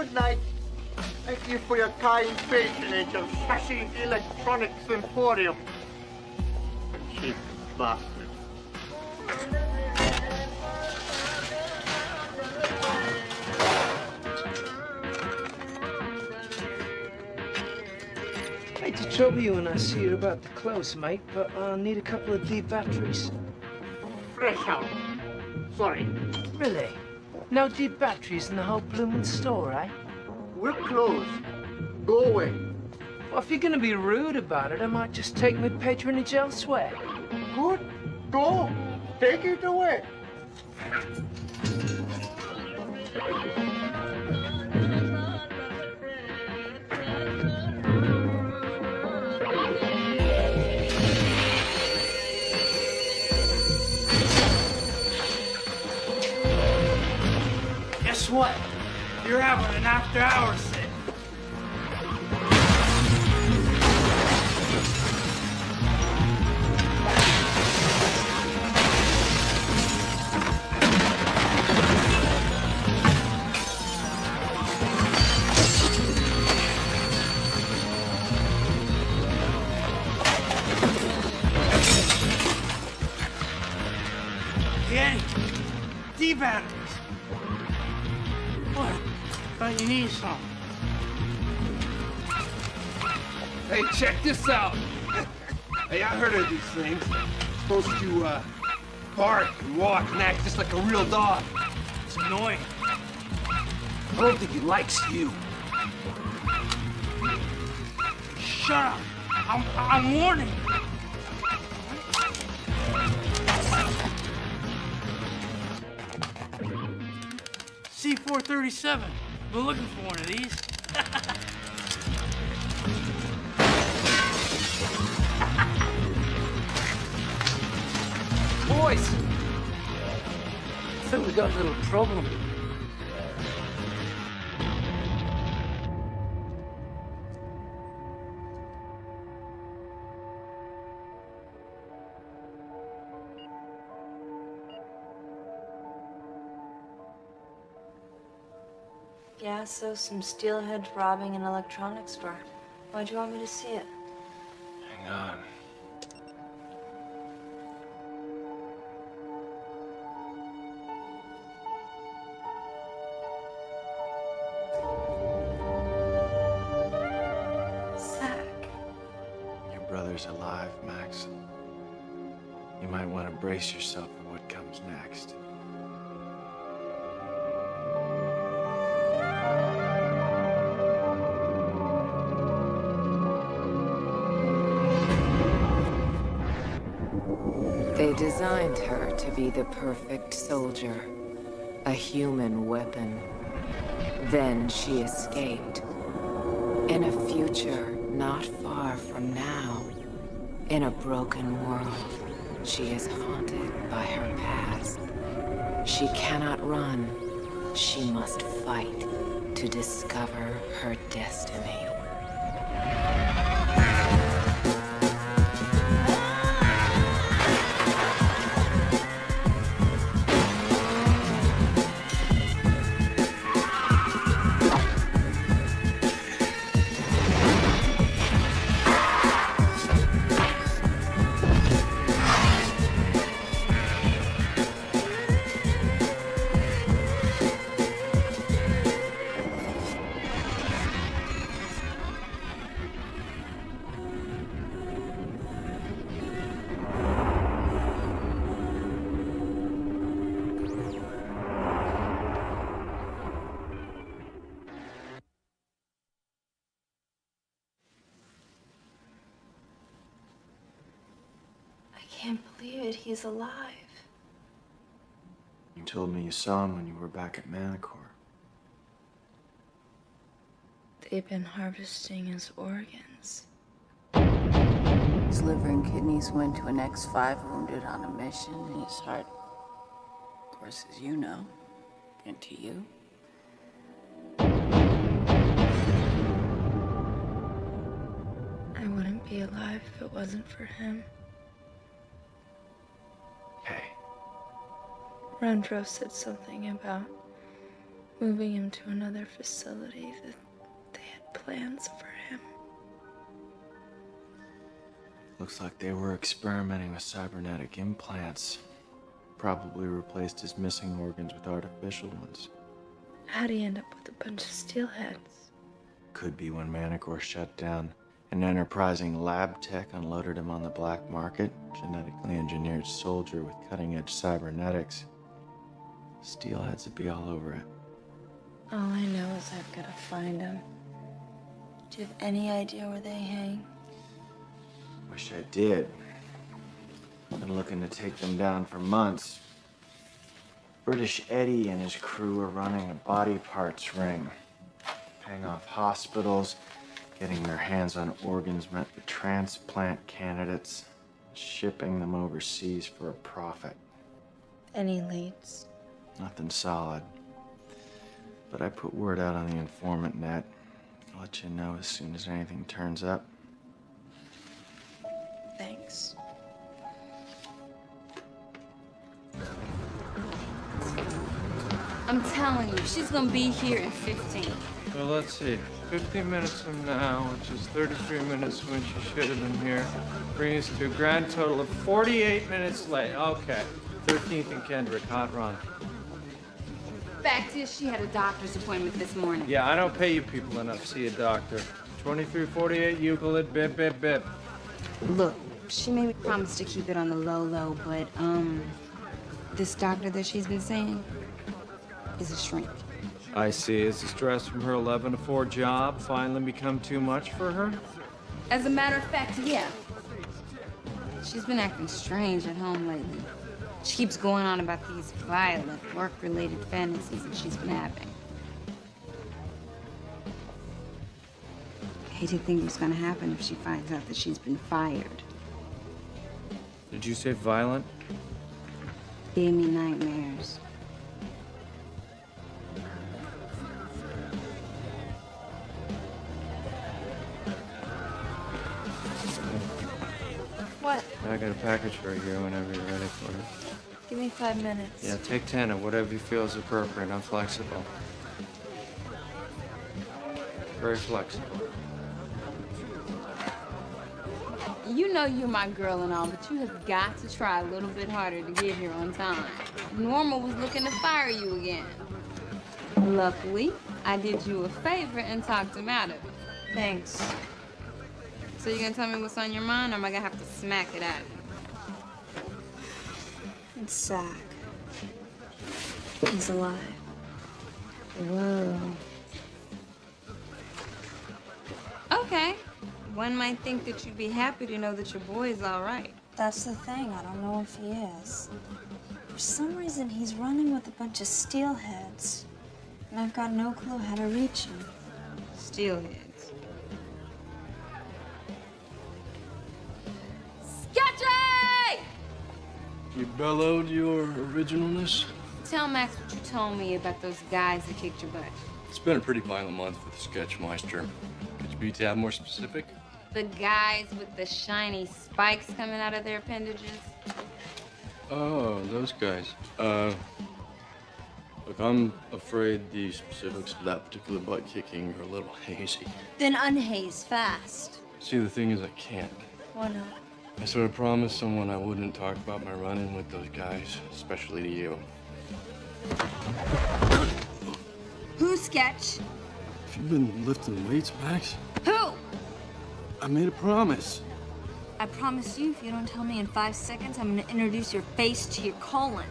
Good night. Thank you for your kind patronage of Shashi Electronics Emporium. Cheap bastard. Hate to trouble you when I see you're about to close, mate, but I'll need a couple of D batteries. Fresh out. Sorry. Really? No D batteries in the whole blooming store, eh? We're closed. Go away. Well, if you're gonna be rude about it, I might just take my patronage elsewhere. Good. Go. Take it away. Guess what? You're having an after-hours sale. Yank, D-batteries. What? Thought you need some. Hey, check this out. Hey, I heard of these things. Supposed to, bark and walk and act just like a real dog. It's annoying. I don't think he likes you. Shut up. I'm warning you. C437. We're looking for one of these. Boys! I think we got a little problem. Yeah, so some steelheads robbing an electronics store. Why'd you want me to see it? Hang on. Zach. Your brother's alive, Max. You might want to brace yourself for what comes next. They designed her to be the perfect soldier, a human weapon. Then she escaped. In a future not far from now, in a broken world, she is haunted by her past. She cannot run. She must fight to discover her destiny. I can't believe it. He's alive. You told me you saw him when you were back at Manticore. They've been harvesting his organs. His liver and kidneys went to an X5 wounded on a mission, and his heart, of course, as you know, went to you. I wouldn't be alive if it wasn't for him. Hey. Rendro said something about moving him to another facility, that they had plans for him. Looks like they were experimenting with cybernetic implants. Probably replaced his missing organs with artificial ones. How'd he end up with a bunch of steelheads? Could be when Manticore shut down. An enterprising lab tech unloaded him on the black market. Genetically engineered soldier with cutting-edge cybernetics. Steelheads would be all over it. All I know is I've got to find him. Do you have any idea where they hang? Wish I did. Been looking to take them down for months. British Eddie and his crew are running a body parts ring. Paying off hospitals, getting their hands on organs meant for transplant candidates, shipping them overseas for a profit. Any leads? Nothing solid. But I put word out on the informant net. I'll let you know as soon as anything turns up. Thanks. I'm telling you, she's gonna be here in 15. Well, let's see. 15 minutes from now, which is 33 minutes when she should have been here, brings us to a grand total of 48 minutes late. Okay. 13th and Kendrick, hot run. Fact is, she had a doctor's appointment this morning. Yeah, I don't pay you people enough to see a doctor. 2348 Euclid, bip, bip, bip. Look, she made me promise to keep it on the low, but, this doctor that she's been seeing is a shrink. I see. Has the stress from her 11 to 4 job finally become too much for her? As a matter of fact, yeah. She's been acting strange at home lately. She keeps going on about these violent, work-related fantasies that she's been having. I hate to think what's gonna happen if she finds out that she's been fired. Did you say violent? Gave me nightmares. What? I got a package for you here whenever you're ready for it. Give me 5 minutes. Yeah, take 10 of whatever you feel is appropriate. I'm flexible. Very flexible. You know you're my girl and all, but you have got to try a little bit harder to get here on time. Norma was looking to fire you again. Luckily, I did you a favor and talked him out of it. Thanks. So you gonna tell me what's on your mind, or am I gonna have to smack it out of you? It's Zach. He's alive. Whoa. Okay. One might think that you'd be happy to know that your boy is all right. That's the thing. I don't know if he is. For some reason, he's running with a bunch of steelheads. And I've got no clue how to reach him. Steelheads. Sketchy! You bellowed your originalness? Tell Max what you told me about those guys that kicked your butt. It's been a pretty violent month for the Sketchmeister. Could you be a tad more specific? The guys with the shiny spikes coming out of their appendages. Oh, those guys. Look, I'm afraid the specifics of that particular butt kicking are a little hazy. Then unhaze fast. See, the thing is, I can't. Why not? I sort of promised someone I wouldn't talk about my run-in with those guys, especially to you. Who's Sketch? Have you been lifting weights, Max? Who? I made a promise. I promise you, if you don't tell me in 5 seconds, I'm gonna introduce your face to your colon.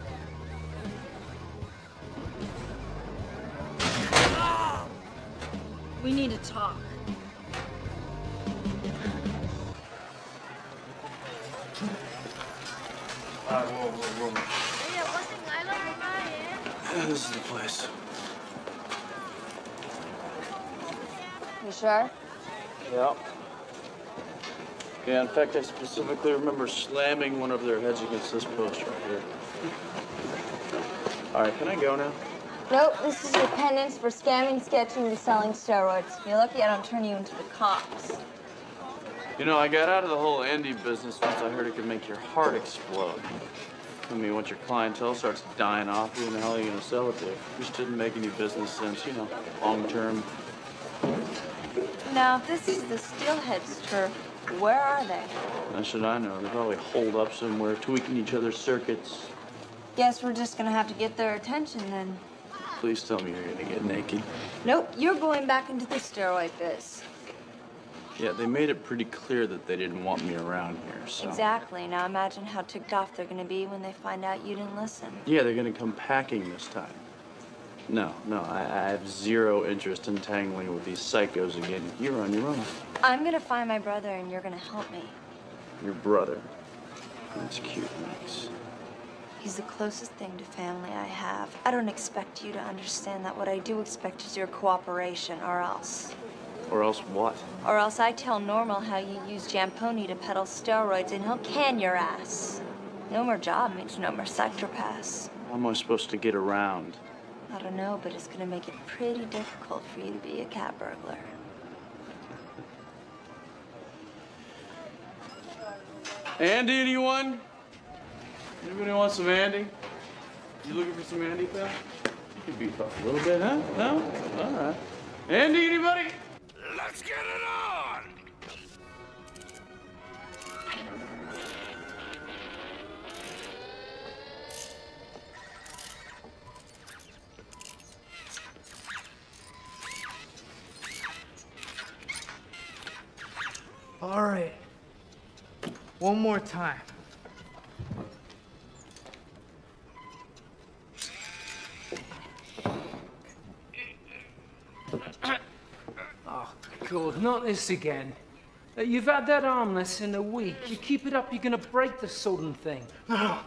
We need to talk. Whoa. Yeah, this is the place. You sure? Yeah. Yeah, in fact, I specifically remember slamming one of their heads against this post right here. All right, can I go now? Nope, this is your penance for scamming, sketching, and selling steroids. You're lucky I don't turn you into the cops. You know, I got out of the whole Andy business once I heard it could make your heart explode. I mean, once your clientele starts dying off, who in the hell are you gonna sell it to? Just didn't make any business sense, you know, long term. Now, if this is the Steelheads turf, where are they? How should I know? They're probably holed up somewhere, tweaking each other's circuits. Guess we're just gonna have to get their attention then. Please tell me you're gonna get naked. Nope, you're going back into the steroid biz. Yeah, they made it pretty clear that they didn't want me around here, so. Exactly. Now imagine how ticked off they're gonna be when they find out you didn't listen. Yeah, they're gonna come packing this time. No, I have zero interest in tangling with these psychos again. You're on your own. I'm gonna find my brother and you're gonna help me. Your brother. That's cute, Max. He's the closest thing to family I have. I don't expect you to understand that. What I do expect is your cooperation, or else. Or else what? Or else I tell Normal how you use Jamponi to peddle steroids and he'll can your ass. No more job means no more sector pass. How am I supposed to get around? I don't know, but it's gonna make it pretty difficult for you to be a cat burglar. Andy, anyone? Anybody want some Andy? You looking for some Andy, pal? You could beef up a little bit, huh? No? All right. Andy, anybody? Let's get it on! All right. One more time. Oh, God, not this again. You've had that arm less in a week. You keep it up, you're gonna break the sodden thing. No,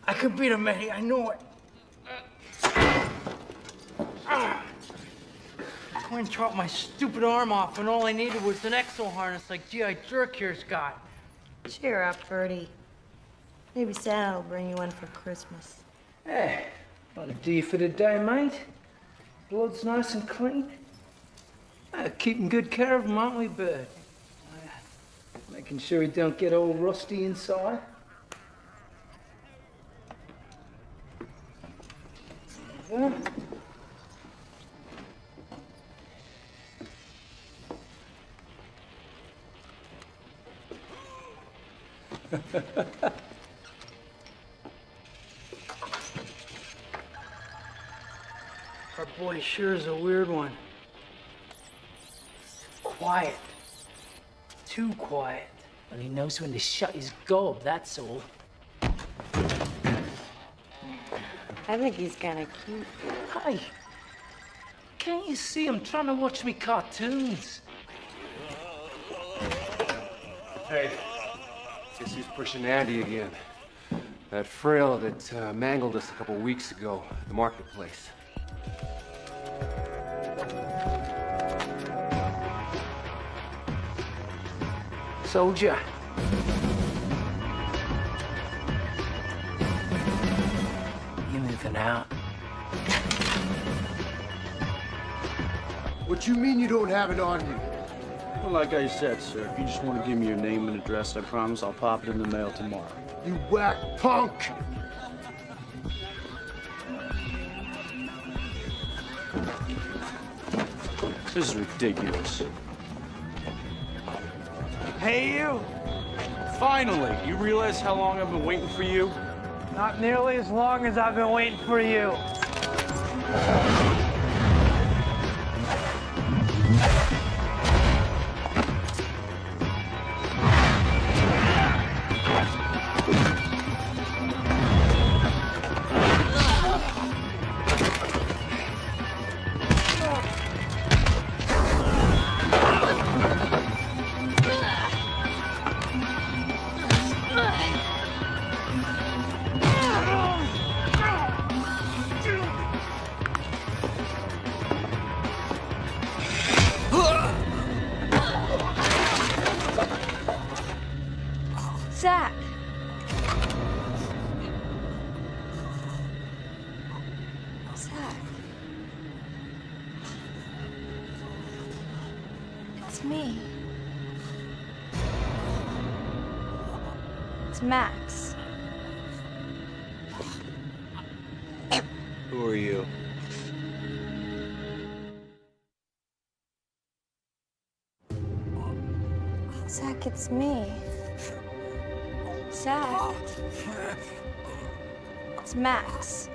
I can beat him, Eddie. I know it. I went and chopped my stupid arm off, and all I needed was an exo harness like G.I. Jerk here's got. Cheer up, Bertie. Maybe Santa will bring you one for Christmas. Hey, that'll do you for the day, mate. Blood's nice and clean. Keeping good care of him, aren't we, Bert? Making sure he don't get all rusty inside. Yeah. Our boy sure is a weird one. Quiet. Too quiet. Well, he knows when to shut his gob, that's all. I think he's kind of cute. Hey, can't you see I'm trying to watch me cartoons? Hey, guess who's pushing Andy again? That frail that mangled us a couple weeks ago at the marketplace. Soldier. You moving out? What you mean you don't have it on you? Well, like I said, sir, if you just want to give me your name and address, I promise I'll pop it in the mail tomorrow. You whack punk! This is ridiculous. Hey, you! Finally! You realize how long I've been waiting for you? Not nearly as long as I've been waiting for you. Zach! Zach. It's me. It's Max. Who are you? Zach, it's me. Zach. It's Max.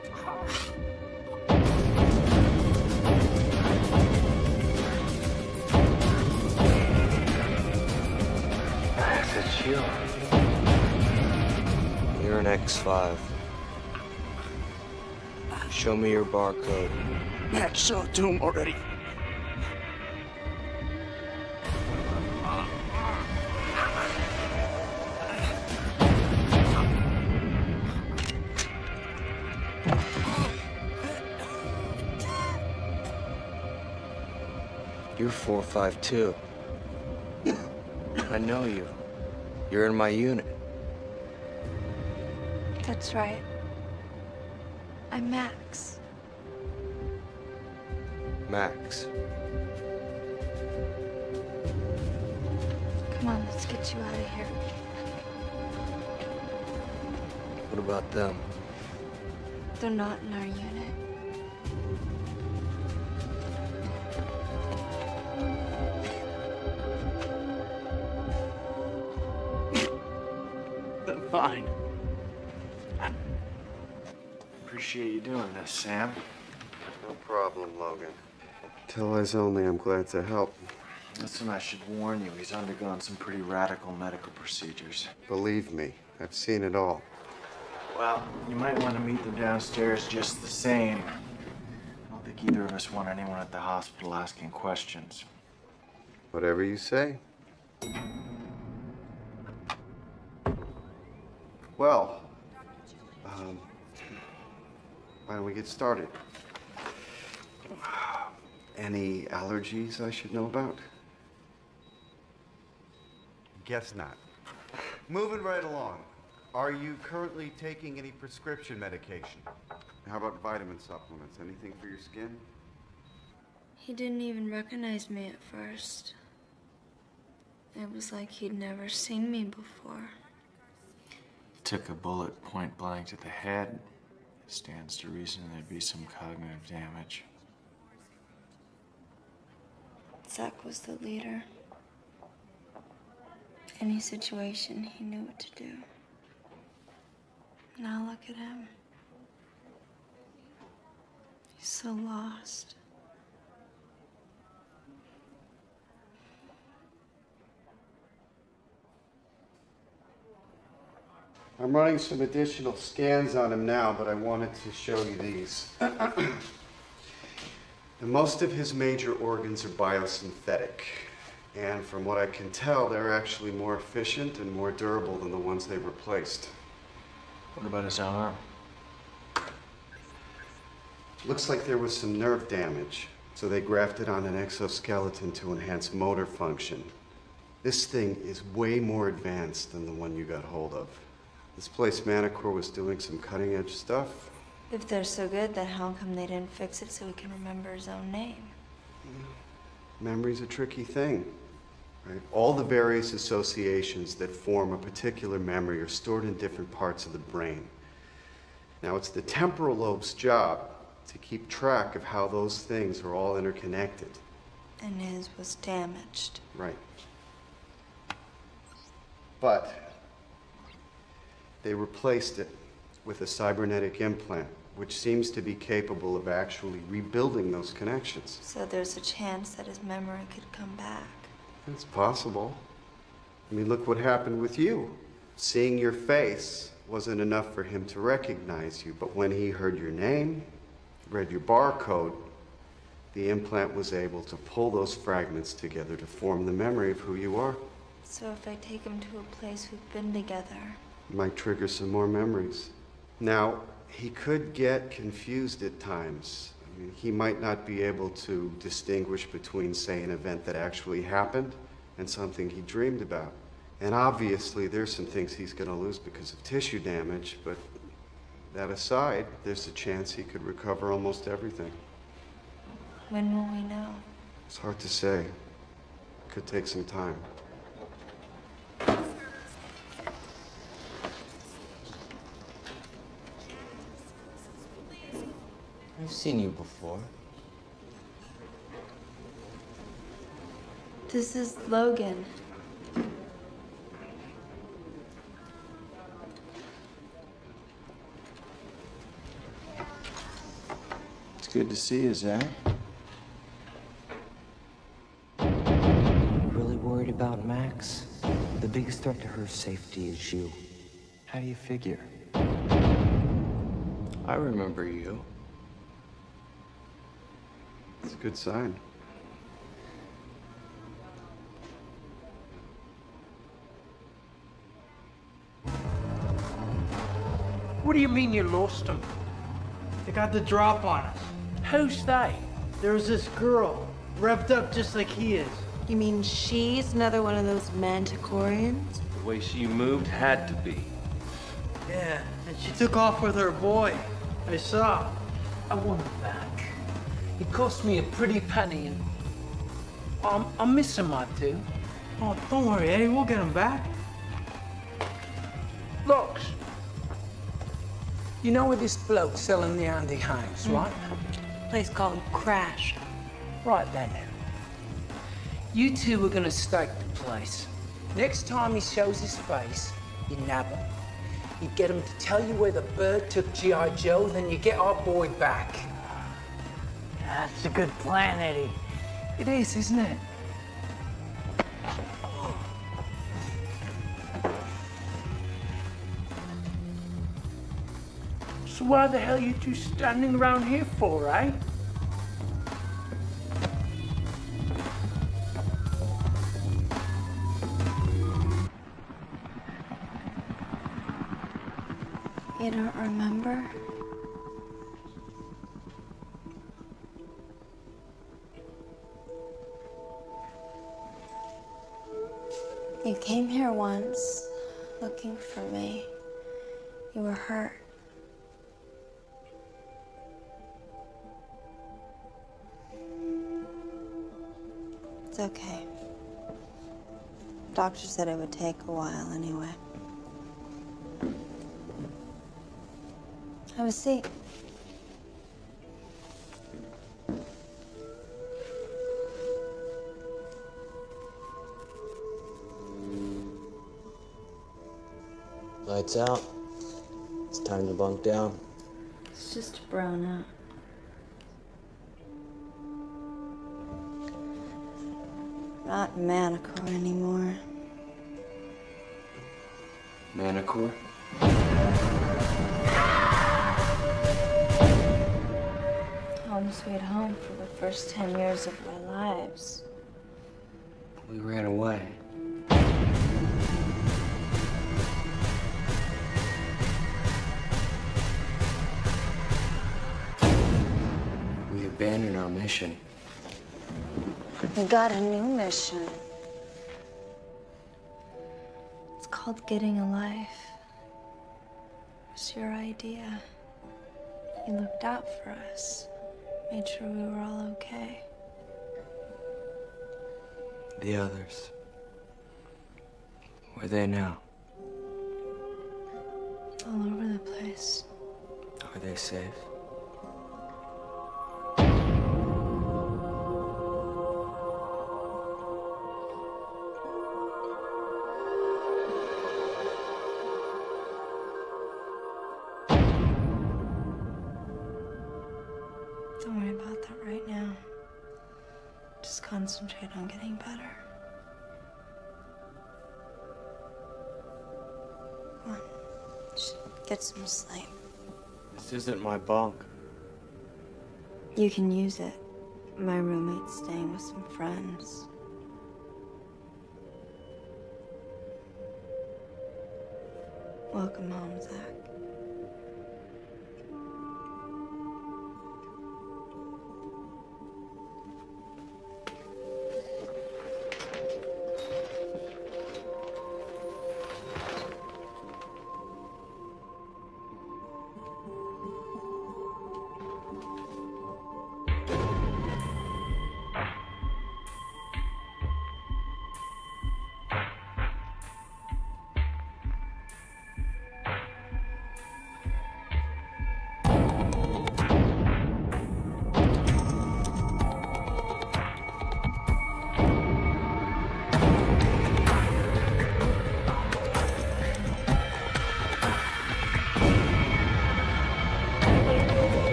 Max, it's you. You're an X5. Show me your barcode. Max, show it to him already. You're 452. I know you. You're in my unit. That's right. I'm Max. Max. Come on, let's get you out of here. What about them? They're not in our unit. Fine. Appreciate you doing this, Sam. No problem, Logan. Tell eyes only, I'm glad to help. Listen, I should warn you, he's undergone some pretty radical medical procedures. Believe me, I've seen it all. Well, you might want to meet them downstairs just the same. I don't think either of us want anyone at the hospital asking questions. Whatever you say. Well, why don't we get started? Any allergies I should know about? Guess not. Moving right along. Are you currently taking any prescription medication? How about vitamin supplements? Anything for your skin? He didn't even recognize me at first. It was like he'd never seen me before. Took a bullet point blank to the head. Stands to reason there'd be some cognitive damage. Zach was the leader. Any situation, he knew what to do. Now look at him. He's so lost. I'm running some additional scans on him now, but I wanted to show you these. Most of his major organs are biosynthetic. And from what I can tell, they're actually more efficient and more durable than the ones they replaced. What about his arm? Looks like there was some nerve damage, so they grafted on an exoskeleton to enhance motor function. This thing is way more advanced than the one you got hold of. This place, Manticore, was doing some cutting-edge stuff. If they're so good, then how come they didn't fix it so he can remember his own name? Memory's a tricky thing, right? All the various associations that form a particular memory are stored in different parts of the brain. Now, it's the temporal lobe's job to keep track of how those things are all interconnected. And his was damaged. Right. But they replaced it with a cybernetic implant, which seems to be capable of actually rebuilding those connections. So there's a chance that his memory could come back. It's possible. I mean, look what happened with you. Seeing your face wasn't enough for him to recognize you, but when he heard your name, read your barcode, the implant was able to pull those fragments together to form the memory of who you are. So if I take him to a place we've been together, It might trigger some more memories. Now, he could get confused at times. I mean, he might not be able to distinguish between, say, an event that actually happened and something he dreamed about. And obviously, there's some things he's going to lose because of tissue damage, but that aside, there's a chance he could recover almost everything. when will we know? It's hard to say. Could take some time. I've seen you before. This is Logan. It's good to see you, Zach. Really worried about Max? The biggest threat to her safety is you. How do you figure? I remember you. It's a good sign. What do you mean you lost them? They got the drop on us. Who's they? There was this girl, revved up just like he is. You mean she's another one of those manticorians? The way she moved had to be. Yeah, and she took off with her boy. I saw. I want them back. It cost me a pretty penny, and I'm missing my two. Oh, don't worry, Eddie. We'll get him back. Locks. You know where this bloke selling the Andy hangs, right? Place called Crash. Right then. You two are gonna stake the place. Next time he shows his face, you nab him. You get him to tell you where the bird took G.I. Joe, then you get our boy back. That's a good plan, Eddie. It is, isn't it? So why the hell are you two standing around here for, eh? You don't remember? You came here once, looking for me. You were hurt. It's okay. Doctor said it would take a while anyway. Have a seat. Lights out. It's time to bunk down. It's just a brownout. Not Manicore anymore. Manicore? Home sweet home for the first 10 years of our lives. We ran away. We abandoned our mission. We got a new mission. It's called Getting a Life. It was your idea. You looked out for us, made sure we were all okay. The others. Where are they now? All over the place. Are they safe? Don't worry about that right now. Just concentrate on getting better. Come on. Just get some sleep. This isn't my bunk. You can use it. My roommate's staying with some friends. Welcome home, Zach.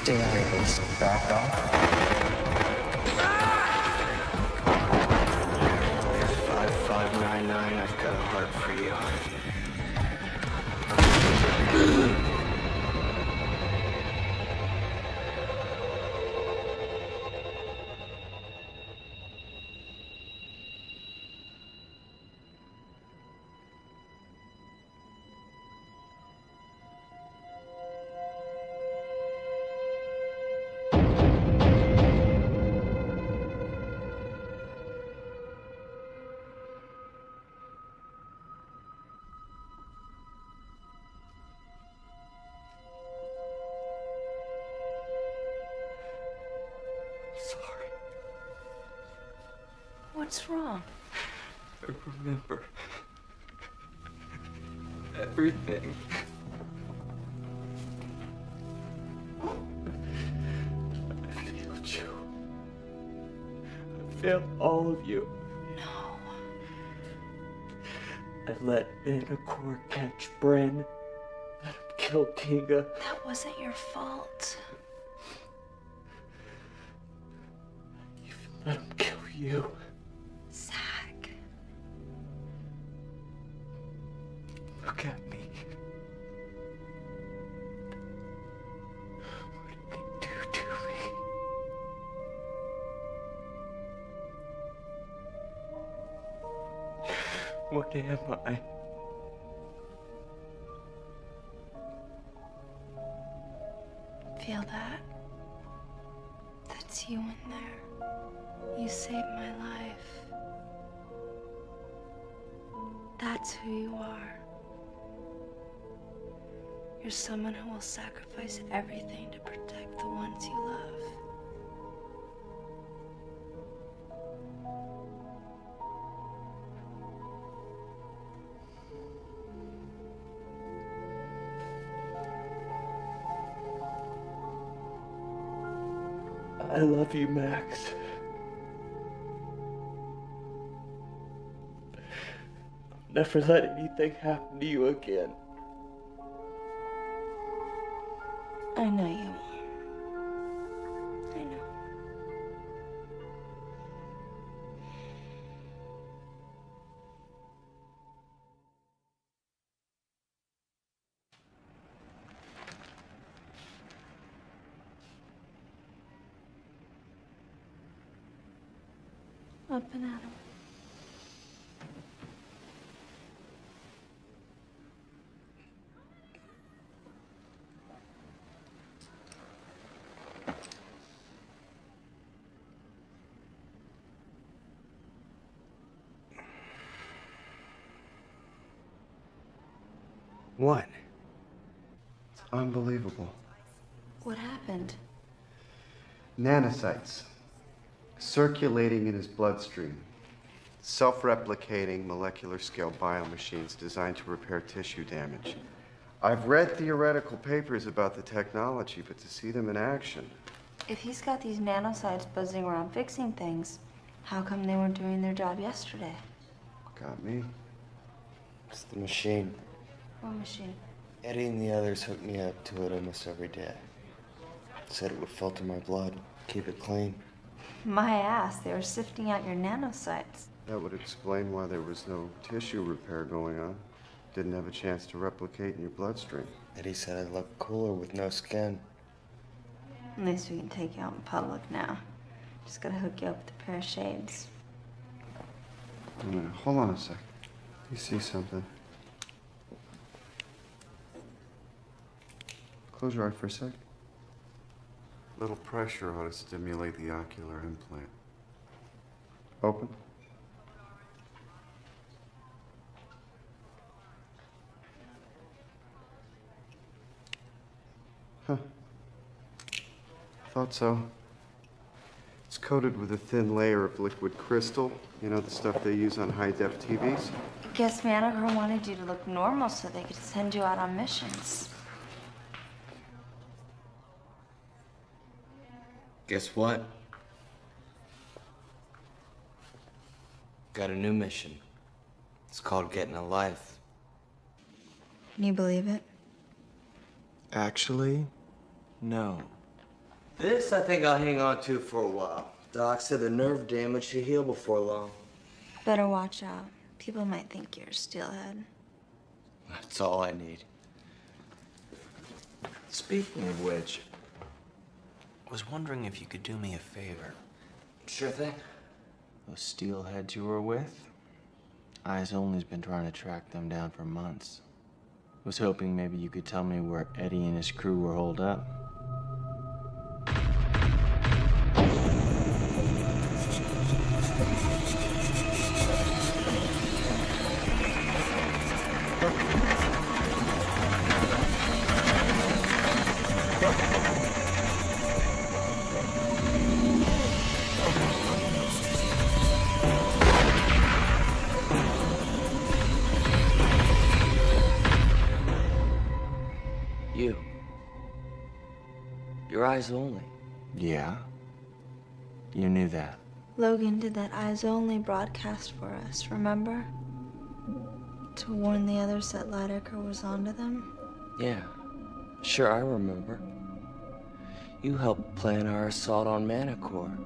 Stay out of this. Back off. 5599, I've got a heart for you. Sorry. What's wrong? I remember everything. I failed you. I failed all of you. No. I let Manticore catch Bren. Let him kill Tinga. That wasn't your fault. Let him kill you. Zach. Look at me. What did they do to me? What am I? Feel that? That's you in there. You saved my life. That's who you are. You're someone who will sacrifice everything to protect the ones you love. I love you, Max. I'll never let anything happen to you again. I know you won't. I know. Up and at 'em. What? It's unbelievable. What happened? Nanocytes circulating in his bloodstream. Self-replicating molecular scale biomachines designed to repair tissue damage. I've read theoretical papers about the technology, but to see them in action. If he's got these nanocytes buzzing around fixing things, how come they weren't doing their job yesterday? Got me. It's the machine. What machine? Eddie and the others hooked me up to it almost every day. Said it would filter my blood, keep it clean. My ass, they were sifting out your nanocytes. That would explain why there was no tissue repair going on. Didn't have a chance to replicate in your bloodstream. Eddie said I'd look cooler with no skin. At least we can take you out in public now. Just gotta hook you up with a pair of shades. Wait a minute, hold on a sec. You see something? Close your eye for a sec. Little pressure ought to stimulate the ocular implant. Open. Huh. Thought so. It's coated with a thin layer of liquid crystal. You know, the stuff they use on high-def TVs? I guess Manticore wanted you to look normal so they could send you out on missions. Guess what? Got a new mission. It's called Getting a Life. Can you believe it? Actually, no. This I think I'll hang on to for a while. Doc said the nerve damage should heal before long. Better watch out. People might think you're a steelhead. That's all I need. Speaking of which, I was wondering if you could do me a favor. Sure thing. Those steelheads you were with, Eyes Only's been trying to track them down for months. Was hoping maybe you could tell me where Eddie and his crew were holed up. Your Eyes Only. Yeah? You knew that. Logan did that Eyes Only broadcast for us, remember? To warn the others that Lydecker was onto them? Yeah, sure, I remember. You helped plan our assault on Manticore.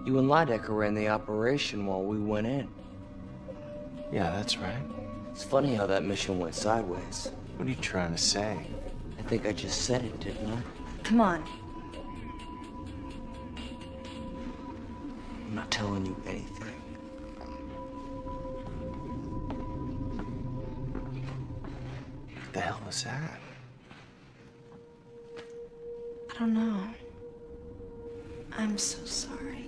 You and Lydecker ran the operation while we went in. Yeah, that's right. It's funny how that mission went sideways. What are you trying to say? I think I just said it, didn't I? Come on. I'm not telling you anything. What the hell was that? I don't know. I'm so sorry.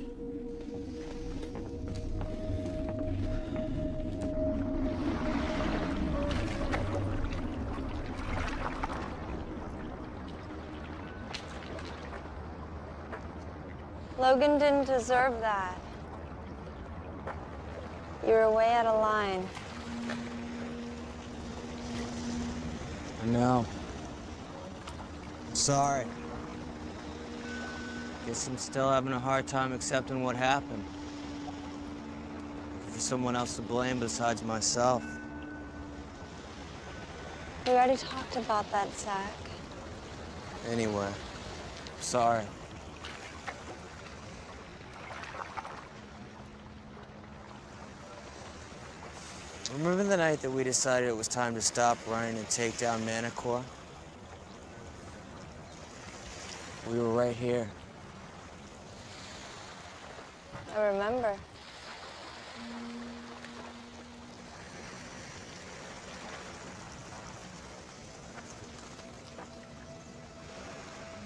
Logan didn't deserve that. You were way out of line. I know. Sorry. Guess I'm still having a hard time accepting what happened. There's someone else to blame besides myself. We already talked about that, Zach. Anyway, sorry. Remember the night that we decided it was time to stop running and take down Manticore? We were right here. I remember.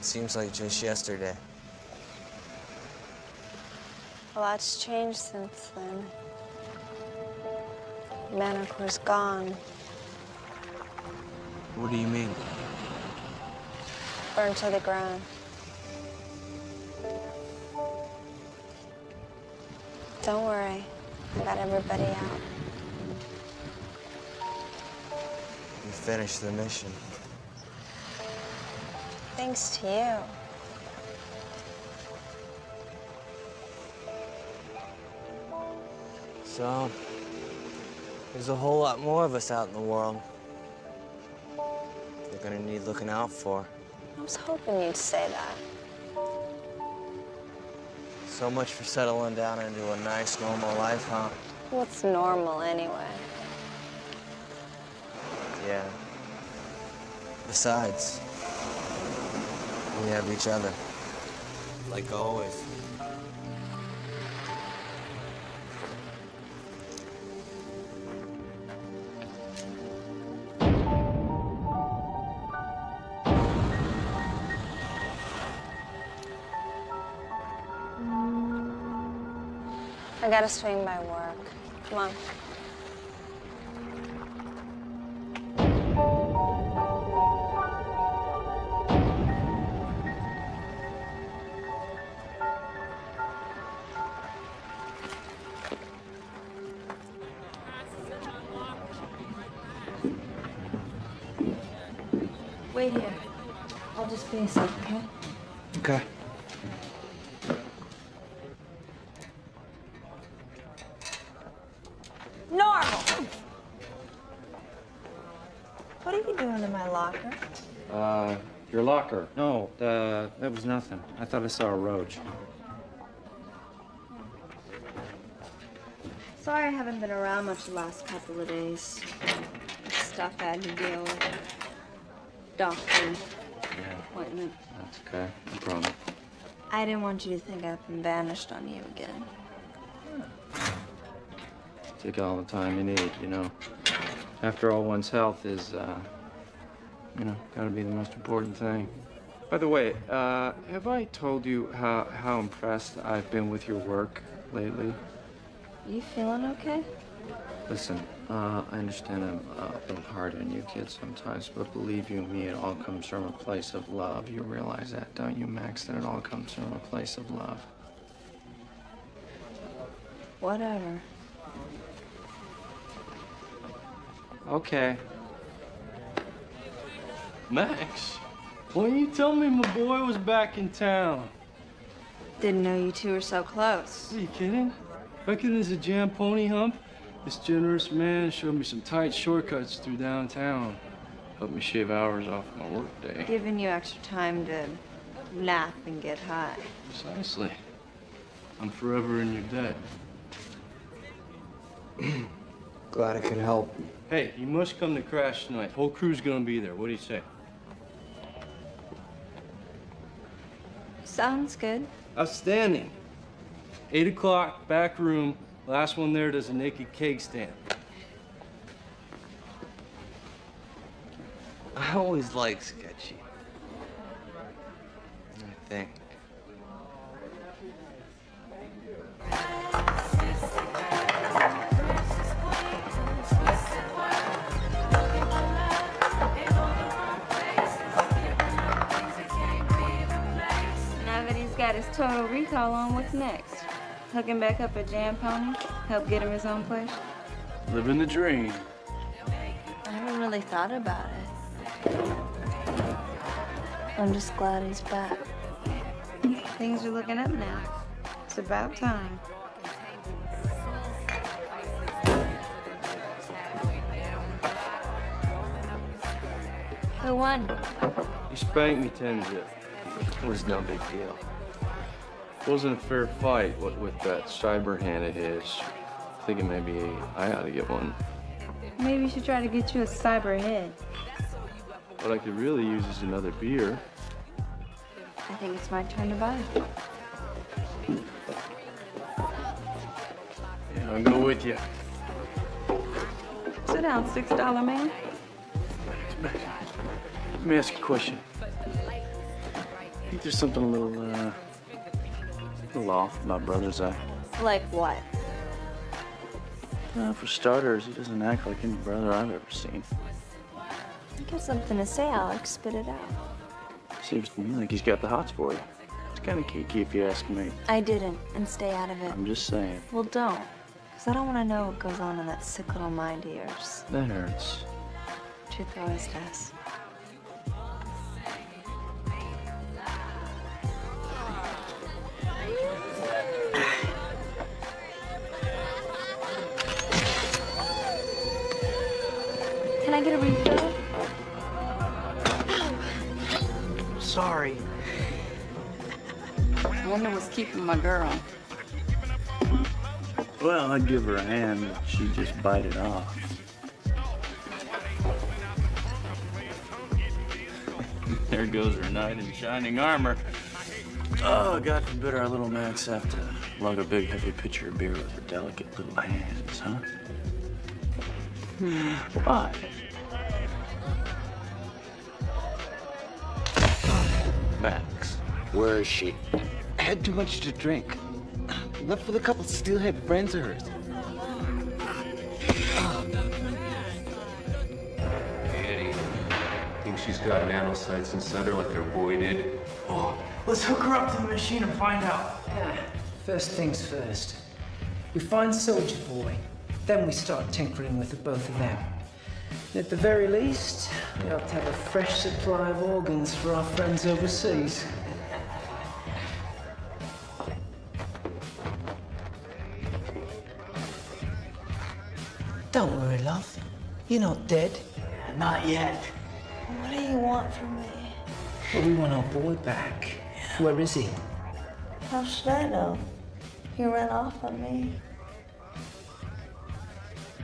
Seems like just yesterday. A lot's changed since then. Manticore's gone. What do you mean? Burned to the ground. Don't worry. I got everybody out. We finished the mission. Thanks to you. So, there's a whole lot more of us out in the world. They're gonna need looking out for. I was hoping you'd say that. So much for settling down into a nice, normal life, huh? What's normal anyway? Yeah. Besides, we have each other. Like always. I gotta swing by work. Come on. Wait here. I'll just be a sec, okay? Okay. Normal! What are you doing in my locker? Your locker. No, that was nothing. I thought I saw a roach. Sorry I haven't been around much the last couple of days. Stuff I had to deal with. Doctor appointment. That's okay. No problem. I didn't want you to think I've been banished on you again. Take all the time you need, you know. After all, one's health is, you know, gotta be the most important thing. By the way, have I told you how impressed I've been with your work lately? You feeling okay? Listen, I understand I'm a little hard on you kids sometimes, but believe you me, it all comes from a place of love. You realize that, don't you, Max? That it all comes from a place of love. Whatever. Okay. Max, why didn't you tell me my boy was back in town? Didn't know you two were so close. Are you kidding? Reckon there's a jam pony hump? This generous man showed me some tight shortcuts through downtown. Helped me shave hours off my work day. Giving you extra time to nap and get high. Precisely. I'm forever in your debt. Glad I could help. Hey, you must come to Crash tonight. Whole crew's gonna be there. What do you say? Sounds good. Outstanding. 8 o'clock, back room. Last one there does a naked cake stand. I always like sketchy. I think. Now that he's got his total recall on, what's next? Hook him back up at Jam Pony? Help get him his own place? Living the dream. I haven't really thought about it. I'm just glad he's back. Things are looking up now. It's about time. Who won? He spanked me 10-zip. It was no big deal. It wasn't a fair fight with that cyber hand of his. Thinking maybe I ought to get one. Maybe you should try to get you a cyber head. What I could really use is another beer. I think it's my turn to buy. Yeah, I'll go with you. Sit down, $6 man. Let me ask you a question. I think there's something a little off about Brother's Eye. Like what? For starters, he doesn't act like any brother I've ever seen. You got something to say, Alex. Spit it out. Seems to me like he's got the hots for you. It's kind of kiki if you ask me. I didn't, and stay out of it. I'm just saying. Well, don't. Because I don't want to know what goes on in that sick little mind of yours. That hurts. Truth always does. Can I get a refill? Sorry. I wonder what's keeping my girl. Well, I'd give her a hand, but she'd just bite it off. There goes her knight in shining armor. Oh, God forbid our little Max have to lug a big, heavy pitcher of beer with her delicate little hands, huh? Why? Max, where is she? Had too much to drink. Left with a couple steelhead friends of hers. Hey, Eddie. Think she's got nanocytes inside her like her boy did? Oh, let's hook her up to the machine and find out. Yeah, first things first. We find Soldier Boy, then we start tinkering with the both of them. At the very least, we ought to have a fresh supply of organs for our friends overseas. Don't worry, love. You're not dead. Not yet. What do you want from me? Well, we want our boy back. Where is he? How should I know? He ran off on me.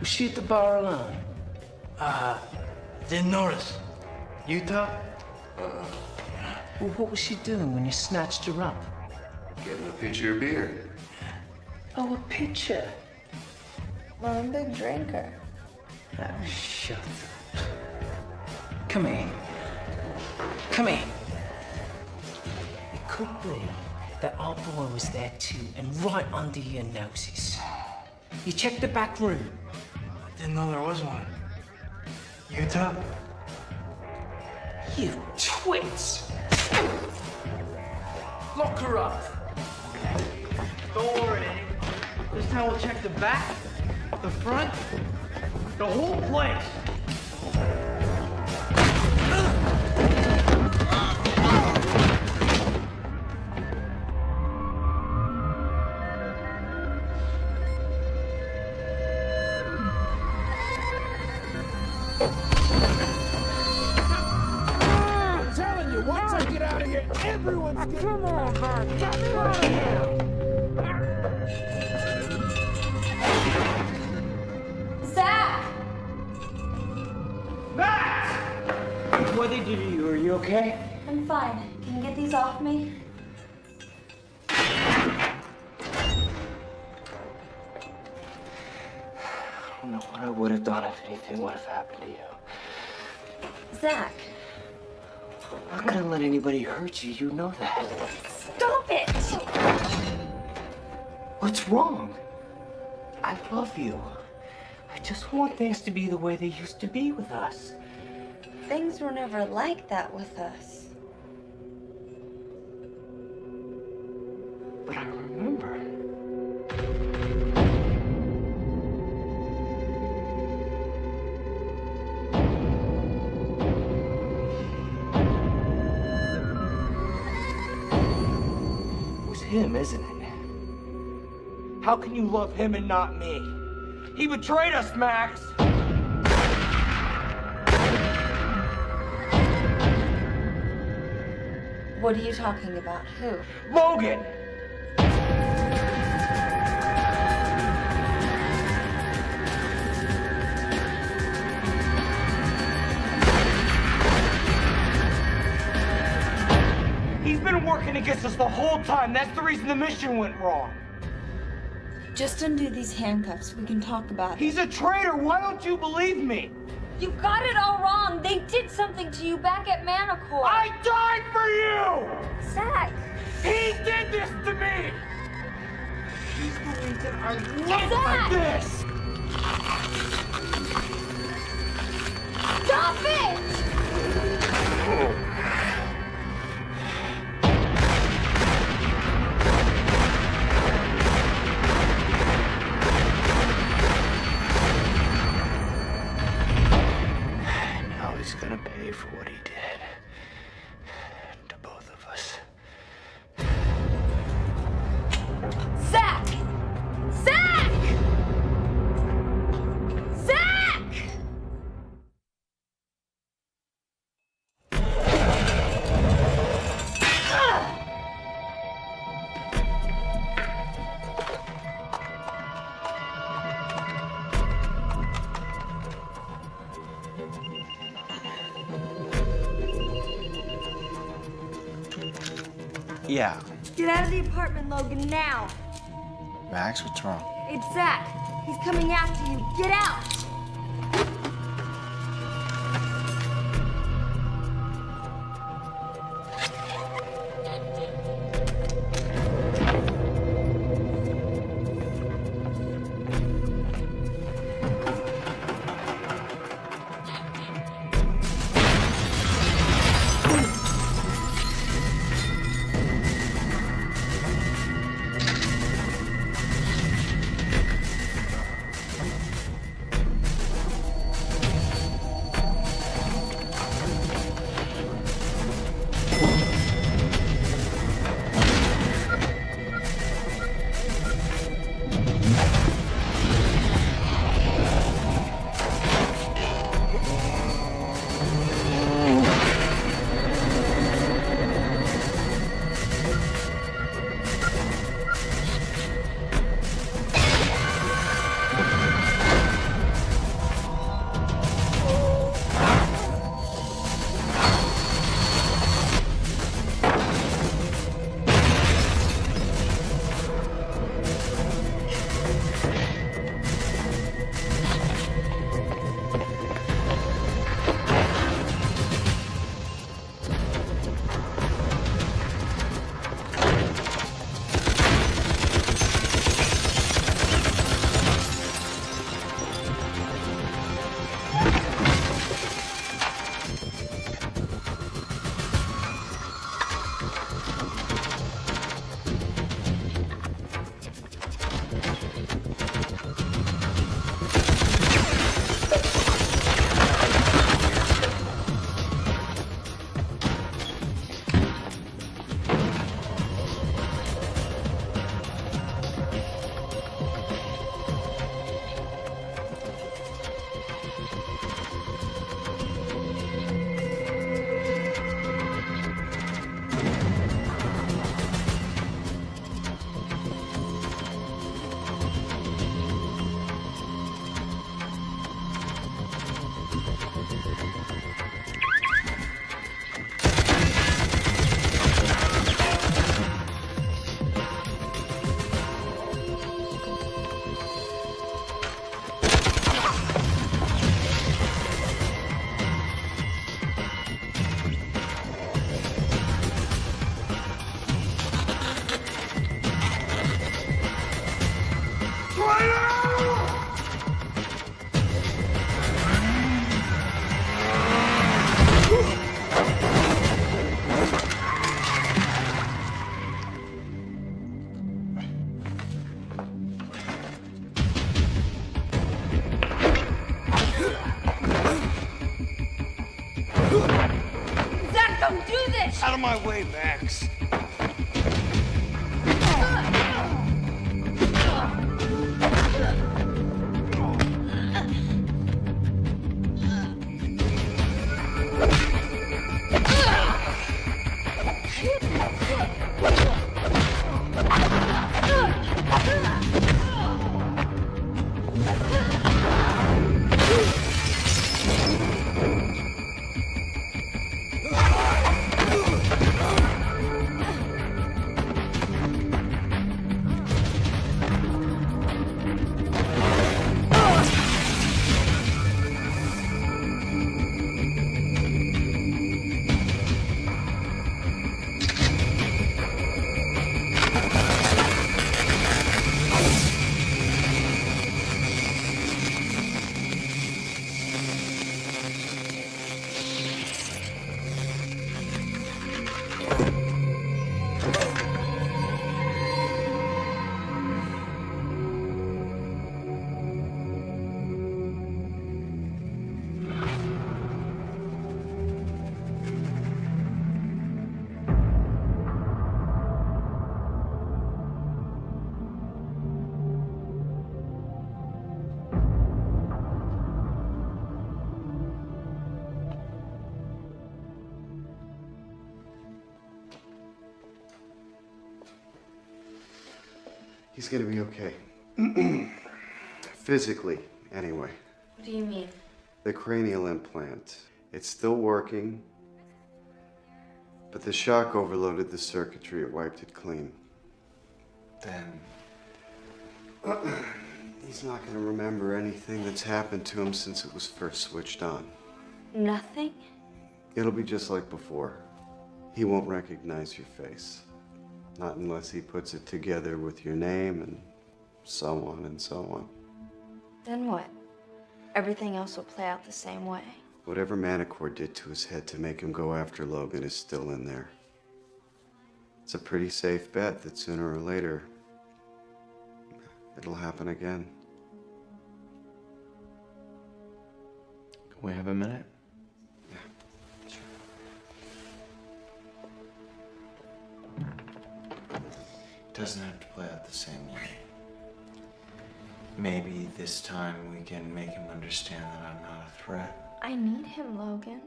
Was she at the bar alone? Didn't notice. Utah? Well, what was she doing when you snatched her up? Getting a pitcher of beer. Oh, a pitcher. Well, I'm a big drinker. Oh, shut up. Come here. Come here. It could be that our boy was there too, and right under your noses. You checked the back room. Didn't know there was one. Utah? You twits! Lock her up. Don't worry, Eddie. This time we'll check the back, the front, the whole place. I'm telling you, once I get out of here, everyone's getting... Come on, man. Get me out of here. Zach! What did they do to you? Are you okay? I'm fine. Can you get these off me? I don't know what I would have done if anything would have happened to you. Zach! I'm not gonna let anybody hurt you. You know that. Stop it! What's wrong? I love you. I just want things to be the way they used to be with us. Things were never like that with us. But I remember. It was him, isn't it? How can you love him and not me? He betrayed us, Max! What are you talking about? Who? Logan! He's been working against us the whole time. That's the reason the mission went wrong. Just undo these handcuffs. We can talk about it. He's a traitor. Why don't you believe me? You got it all wrong. They did something to you back at Manticore. I died for you! Zach! He did this to me! He's the reason I look Zach! like this! Stop it! Now he's gonna pay for what he did. To both of us. Zach! Zach! Zach! Yeah. Get out of the apartment, Logan, now. Max, what's wrong? It's Zach. He's coming after you. Get out! Out of my way, Max. He's gonna be okay. Physically, anyway. What do you mean? The cranial implant. It's still working, but the shock overloaded the circuitry. It wiped it clean. Then he's not gonna remember anything that's happened to him since it was first switched on. Nothing? It'll be just like before. He won't recognize your face. Not unless he puts it together with your name and so on and so on. Then what? Everything else will play out the same way. Whatever Manticore did to his head to make him go after Logan is still in there. It's a pretty safe bet that sooner or later, it'll happen again. Can we have a minute? Doesn't have to play out the same way. Maybe this time we can make him understand that I'm not a threat. I need him, Logan.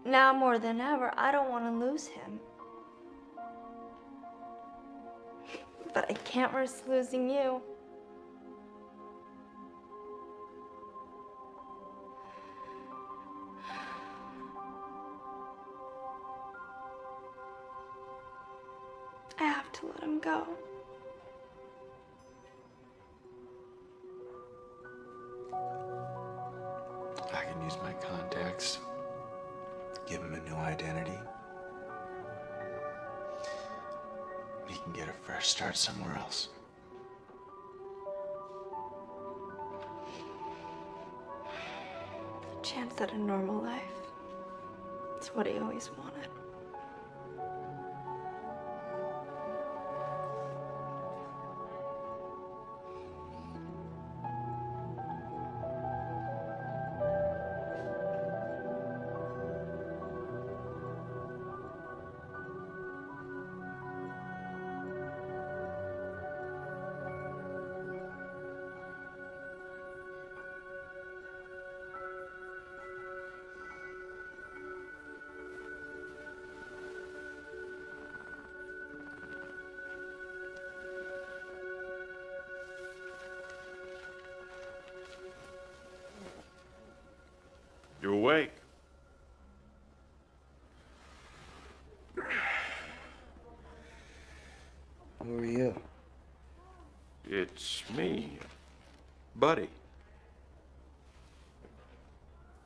Now more than ever, I don't want to lose him. But I can't risk losing you. I have to let him go. I can use my contacts, give him a new identity. He can get a fresh start somewhere else. A chance at a normal life. It's what he always wanted. You awake? Who are you? It's me, Buddy.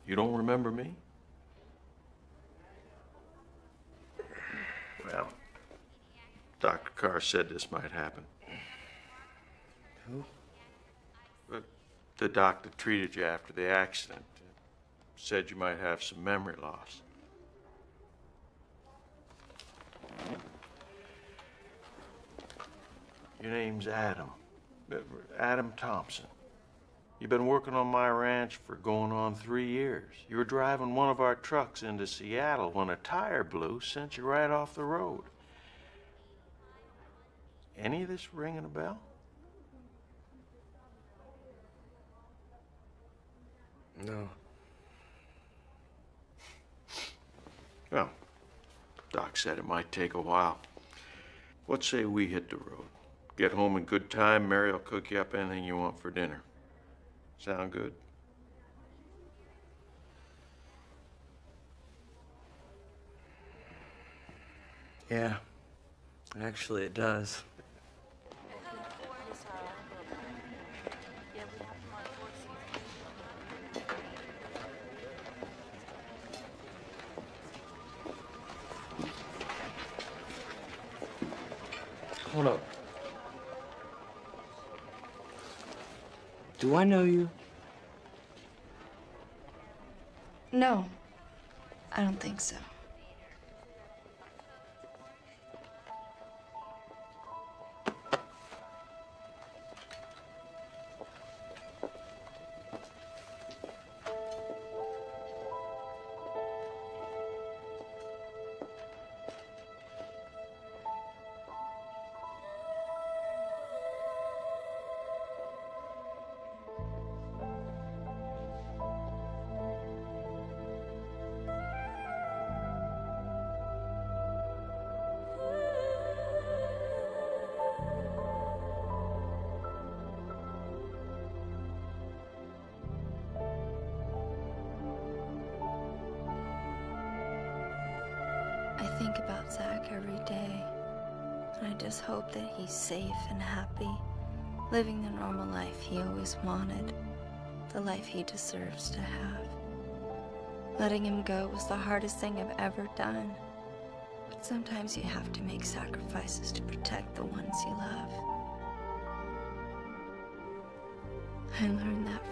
You don't remember me? Well, Dr. Carr said this might happen. Who? The doctor treated you after the accident. Said you might have some memory loss. Your name's Adam. Adam Thompson. You've been working on my ranch for going on 3 years. You were driving one of our trucks into Seattle when a tire blew, sent you right off the road. Any of this ringing a bell? No. Well, Doc said it might take a while. What say we hit the road? Get home in good time, Mary will cook you up anything you want for dinner. Sound good? Yeah. Actually, it does. Hold up. Do I know you? No, I don't think so. I think about Zach every day, and I just hope that he's safe and happy, living the normal life he always wanted, the life he deserves to have. Letting him go was the hardest thing I've ever done, but sometimes you have to make sacrifices to protect the ones you love. I learned that